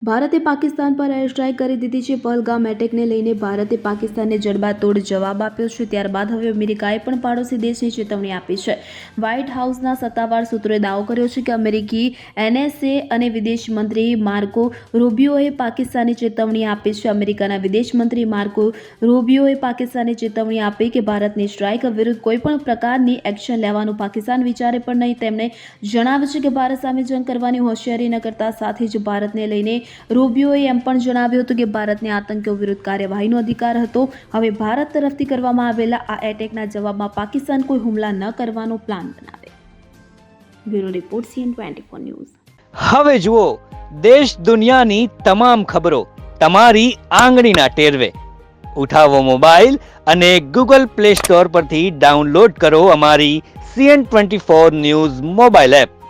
ભારતે પાકિસ્તાન પર air strike કરી દીધી છે. પહલગામ એટેકને લઈને ભારતે પાકિસ્તાનને જડબાતોડ જવાબ આપ્યો છે. ત્યારબાદ હવે અમેરિકાએ પણ પાડોશી દેશની ચેતવણી આપી છે. વ્હાઇટ હાઉસના સત્તાવાર સૂત્રોએ દાવો કર્યો છે કે અમેરિકી એનએસએ અને વિદેશ મંત્રી માર્કો રૂબિયોએ પાકિસ્તાનને ચેતવણી આપી છે. અમેરિકાના વિદેશ મંત્રી માર્કો રૂબિયોએ પાકિસ્તાનને ચેતવણી આપી કે ભારતની સ્ટ્રાઇક વિરુદ્ધ કોઈપણ પ્રકારની એક્શન લેવાનું પાકિસ્તાન વિચારે પણ નહીં. તેમણે જણાવ્યું છે કે ભારત સામે જંગ કરવાની હોશિયારી ન કરતા સાથે જ ભારતને લઈને રૂબિયોએ એમ પણ જણાવ્યું હતું કે ભારતને આતંકીઓ વિરુદ્ધ કાર્યવાહીનો અધિકાર હતો. હવે ભારત તરફથી કરવામાં આવેલા આ એટેકના જવાબમાં પાકિસ્તાન કોઈ હુમલા ન કરવાનો પ્લાન બનાવે. Bureau report CN24 news. હવે જુઓ દેશ દુનિયાની તમામ ખબરો તમારી આંગળીના ટેરવે. ઉઠાવો મોબાઈલ અને Google Play Store પરથી ડાઉનલોડ કરો અમારી CN24 ન્યૂઝ મોબાઈલ એપ.